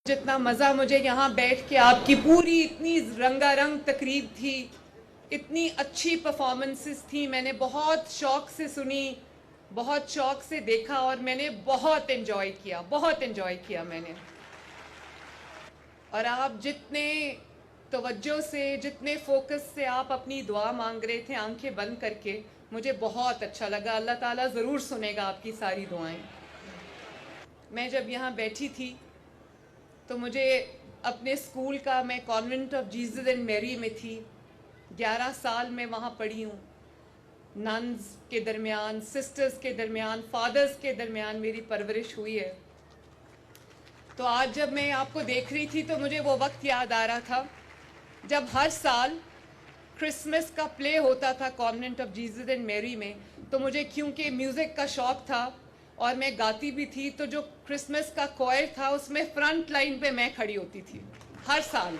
جتنا مزہ مجھے یہاں بیٹھ کے آپ کی پوری اتنی رنگا رنگ تقریب تھی، اتنی اچھی پرفارمنسز تھی، میں نے بہت شوق سے سنی، بہت شوق سے دیکھا اور میں نے بہت انجوائے کیا میں نے۔ اور آپ جتنے توجہ سے، جتنے فوکس سے آپ اپنی دعا مانگ رہے تھے آنکھیں بند کر کے، مجھے بہت اچھا لگا۔ اللہ تعالیٰ ضرور سنے گا آپ کی ساری دعائیں۔ میں جب یہاں بیٹھی تھی تو مجھے اپنے اسکول کا، میں کانوینٹ آف جیزس اینڈ میری میں تھی، 11 سال میں وہاں پڑھی ہوں۔ ننز کے درمیان، سسٹرز کے درمیان، فادرز کے درمیان میری پرورش ہوئی ہے۔ تو آج جب میں آپ کو دیکھ رہی تھی تو مجھے وہ وقت یاد آ رہا تھا جب ہر سال کرسمس کا پلے ہوتا تھا کانوینٹ آف جیزس اینڈ میری میں، تو مجھے کیونکہ میوزک کا شوق تھا اور میں گاتی بھی تھی، تو جو کرسمس کا کوئر تھا اس میں فرنٹ لائن پہ میں کھڑی ہوتی تھی ہر سال۔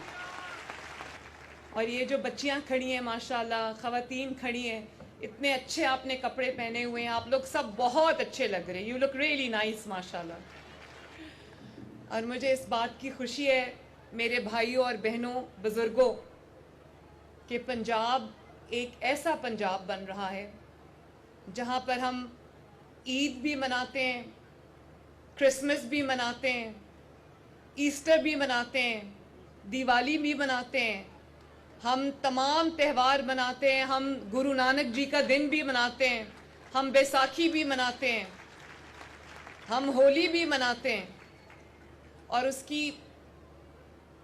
اور یہ جو بچیاں کھڑی ہیں ماشاءاللہ، خواتین کھڑی ہیں، اتنے اچھے آپ نے کپڑے پہنے ہوئے ہیں، آپ لوگ سب بہت اچھے لگ رہے ہیں، یو لک ریئلی نائس ماشاءاللہ۔ اور مجھے اس بات کی خوشی ہے میرے بھائیوں اور بہنوں، بزرگوں، کہ پنجاب ایک ایسا پنجاب بن رہا ہے جہاں پر ہم عید بھی مناتے ہیں، کرسمس بھی مناتے ہیں، ایسٹر بھی مناتے ہیں، دیوالی بھی مناتے ہیں، ہم تمام تہوار مناتے ہیں، ہم گرو نانک جی کا دن بھی مناتے ہیں، ہم بیساکھی بھی مناتے ہیں، ہم ہولی بھی مناتے ہیں۔ اور اس کی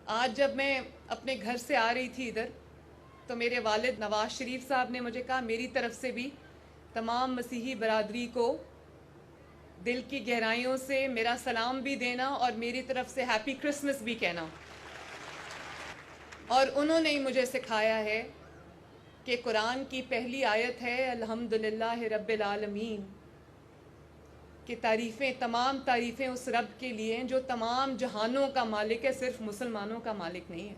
آج جب میں اپنے گھر سے آ رہی تھی ادھر، تو میرے والد نواز شریف صاحب نے مجھے کہا میری طرف سے بھی تمام مسیحی برادری کو دل کی گہرائیوں سے میرا سلام بھی دینا اور میری طرف سے ہیپی کرسمس بھی کہنا۔ اور انہوں نے مجھے سکھایا ہے کہ قرآن کی پہلی آیت ہے الحمدللہ رب العالمین، کہ تعریفیں، تمام تعریفیں اس رب کے لیے ہیں جو تمام جہانوں کا مالک ہے، صرف مسلمانوں کا مالک نہیں ہے۔